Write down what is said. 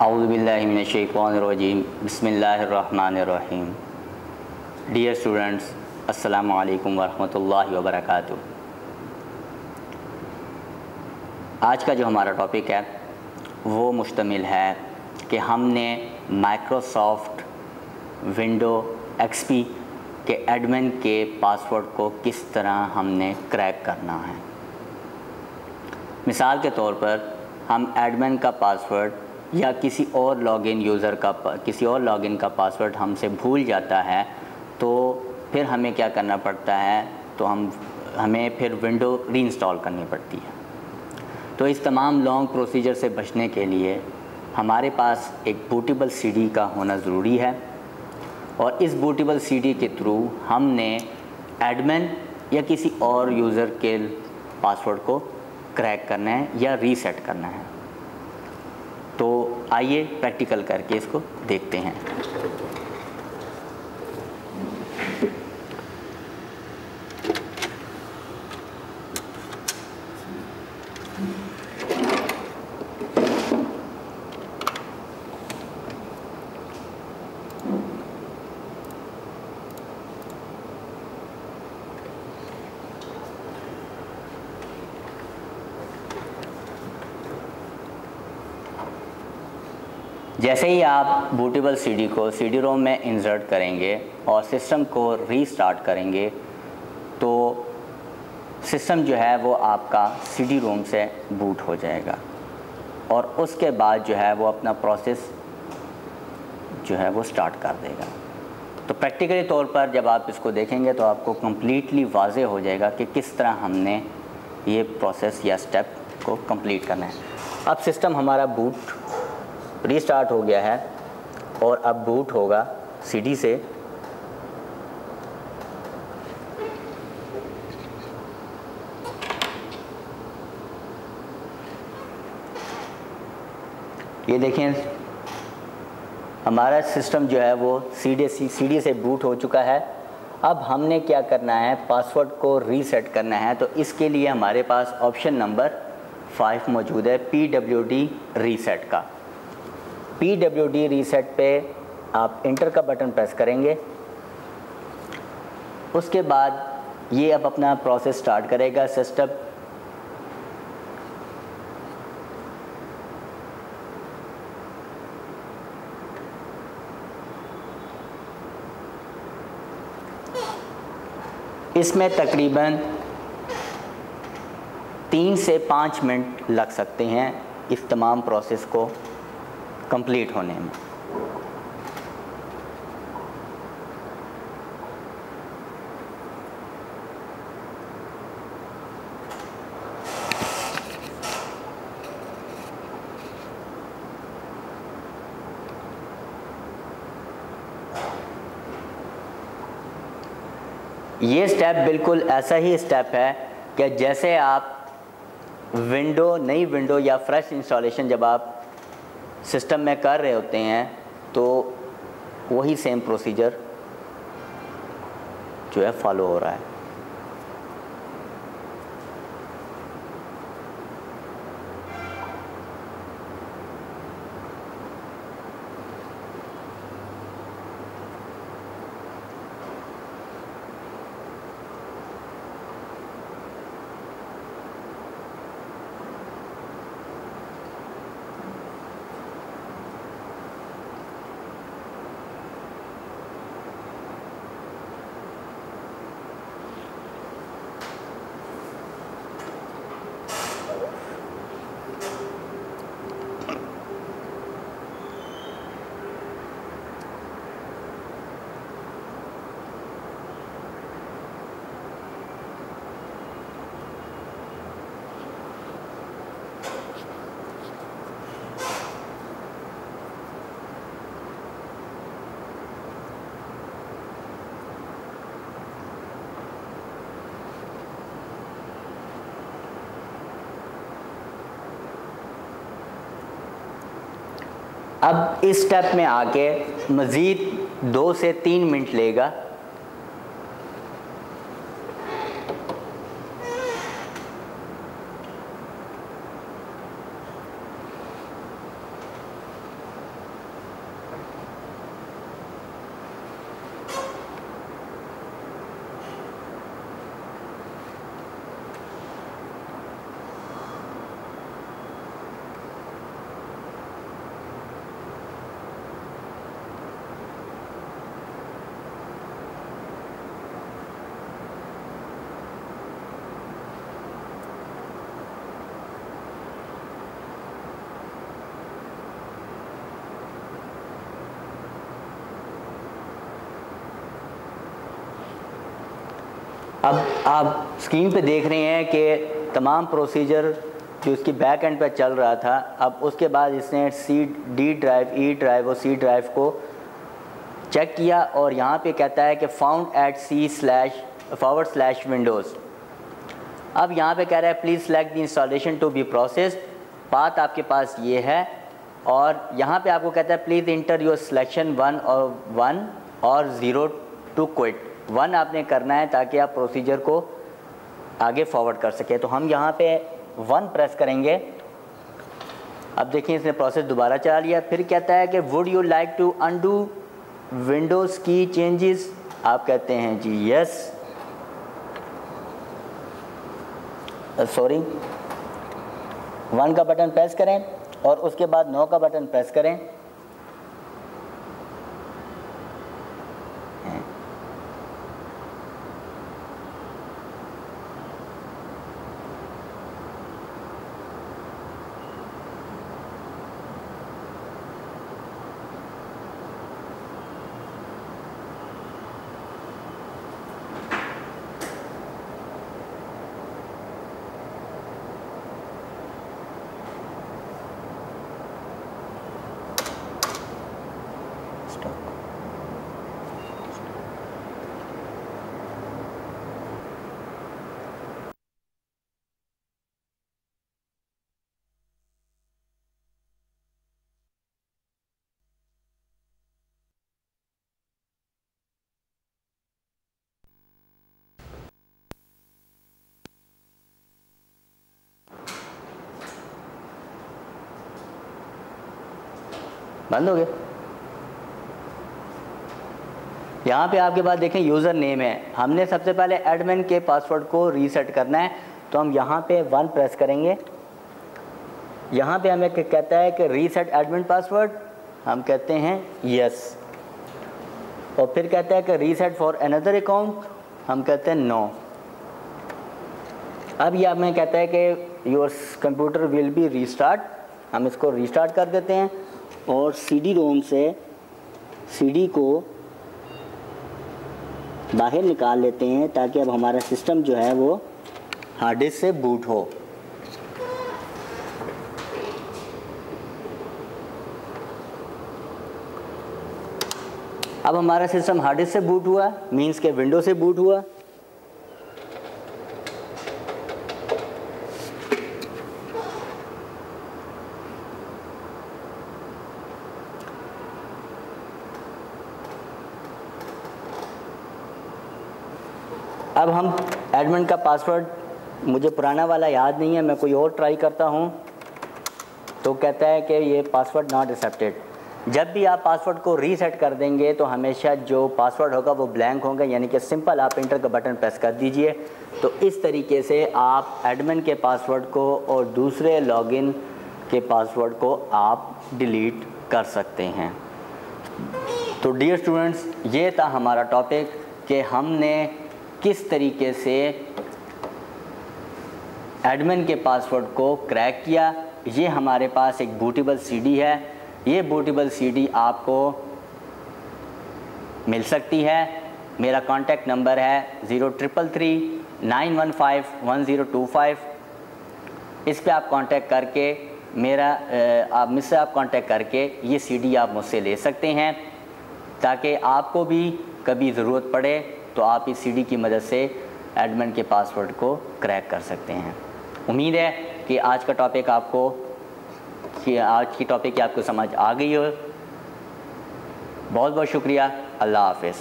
औज़ुबिल्लाहिमिनश्शैतानिर्रजीम बिस्मिल्लाहिर्रहमानिर्रहीम। Dear students, अस्सलामु अलैकुम वरहमतुल्लाहि वबरकातुहू। आज का जो हमारा टॉपिक है वो मुश्तमिल है कि हमने माइक्रोसॉफ्ट विंडो एक्सपी के एडमिन के पासवर्ड को किस तरह हमने क्रैक करना है। मिसाल के तौर पर हम एडमिन का पासवर्ड या किसी और लॉगिन का पासवर्ड हमसे भूल जाता है, तो फिर हमें क्या करना पड़ता है, तो हमें फिर विंडो रीइंस्टॉल करनी पड़ती है। तो इस तमाम लॉन्ग प्रोसीजर से बचने के लिए हमारे पास एक बूटेबल सीडी का होना ज़रूरी है, और इस बूटेबल सीडी के थ्रू हमने एडमिन या किसी और यूज़र के पासवर्ड को क्रैक करना है या रीसेट करना है। तो आइए प्रैक्टिकल करके इसको देखते हैं। जैसे ही आप बूटेबल सीडी को सीडी रोम में इंसर्ट करेंगे और सिस्टम को रीस्टार्ट करेंगे, तो सिस्टम जो है वो आपका सीडी रोम से बूट हो जाएगा, और उसके बाद जो है वो अपना प्रोसेस जो है वो स्टार्ट कर देगा। तो प्रैक्टिकली तौर पर जब आप इसको देखेंगे तो आपको कम्प्लीटली वाज़ेह हो जाएगा कि किस तरह हमने ये प्रोसेस या स्टेप को कंप्लीट करना है। अब सिस्टम हमारा बूट रीस्टार्ट हो गया है और अब बूट होगा सीडी से। ये देखें, हमारा सिस्टम जो है वो सीडी से बूट हो चुका है। अब हमने क्या करना है, पासवर्ड को रीसेट करना है। तो इसके लिए हमारे पास ऑप्शन नंबर 5 मौजूद है, PWD रीसेट का। PWD रीसेट पे आप इंटर का बटन प्रेस करेंगे। उसके बाद ये अब अपना प्रोसेस स्टार्ट करेगा सिस्टम। इसमें तकरीबन 3 से 5 मिनट लग सकते हैं इस तमाम प्रोसेस को कंप्लीट होने में। ये स्टेप बिल्कुल ऐसा ही स्टेप है कि जैसे आप नई विंडो या फ्रेश इंस्टॉलेशन जब आप सिस्टम में कर रहे होते हैं, तो वही सेम प्रोसीजर जो है फॉलो हो रहा है। अब इस स्टेप में आके मज़ीद 2 से 3 मिनट लेगा अब आप स्क्रीन पे देख रहे हैं कि तमाम प्रोसीजर जो इसकी बैक एंड पे चल रहा था, अब उसके बाद इसने डी ड्राइव, ई ड्राइव और सी ड्राइव को चेक किया और यहाँ पे कहता है कि फाउंड एट C//Windows। अब यहाँ पे कह रहा है please select the installation to be processed. Path आपके पास ये है और यहाँ पे आपको कहता है प्लीज़ इंटर योर सिलेक्शन 1 और 0 टू क्विट। 1 आपने करना है ताकि आप प्रोसीजर को आगे फॉरवर्ड कर सके। तो हम यहाँ पे 1 प्रेस करेंगे। अब देखिए इसने प्रोसेस दोबारा चला लिया। फिर कहता है कि would you like to undo Windows की चेंजेस। आप कहते हैं जी यस, सॉरी 1 का बटन प्रेस करें और उसके बाद 9 का बटन प्रेस करें। बंद हो गया। यहाँ पे आपके पास देखें यूज़र नेम है। हमने सबसे पहले एडमिन के पासवर्ड को रीसेट करना है, तो हम यहाँ पे 1 प्रेस करेंगे। यहाँ पे हमें कहता है कि रीसेट एडमिन पासवर्ड, हम कहते हैं यस। और फिर कहता है कि रीसेट फॉर अनदर अकाउंट, हम कहते हैं नो। अब ये हमें कहता है कि your computer will be restart, हम इसको रीस्टार्ट कर देते हैं और CD रोम से CD को बाहर निकाल लेते हैं ताकि अब हमारा सिस्टम जो है वो हार्ड डिस्क से बूट हो। अब हमारा सिस्टम हार्ड डिस्क से बूट हुआ, मींस के विंडो से बूट हुआ। अब हम एडमिन का पासवर्ड, मुझे पुराना वाला याद नहीं है, मैं कोई और ट्राई करता हूँ। तो कहता है कि ये पासवर्ड नॉट एक्सेप्टेड। जब भी आप पासवर्ड को रीसेट कर देंगे तो हमेशा जो पासवर्ड होगा वो ब्लैंक होगा, यानी कि सिंपल आप इंटर का बटन प्रेस कर दीजिए। तो इस तरीके से आप एडमिन के पासवर्ड को और दूसरे लॉगिन के पासवर्ड को आप डिलीट कर सकते हैं। तो डियर स्टूडेंट्स, ये था हमारा टॉपिक कि हमने किस तरीके से एडमिन के पासवर्ड को क्रैक किया। ये हमारे पास एक बूटेबल CD है। ये बूटेबल CD आपको मिल सकती है। मेरा कॉन्टैक्ट नंबर है 033391511025। इस पे आप कांटेक्ट करके मुझसे आप कांटेक्ट करके ये CD आप मुझसे ले सकते हैं, ताकि आपको भी कभी ज़रूरत पड़े तो आप इस CD की मदद से एडमिन के पासवर्ड को क्रैक कर सकते हैं। उम्मीद है कि आज की टॉपिक आपको समझ आ गई हो। बहुत बहुत शुक्रिया। अल्लाह हाफ़िज़।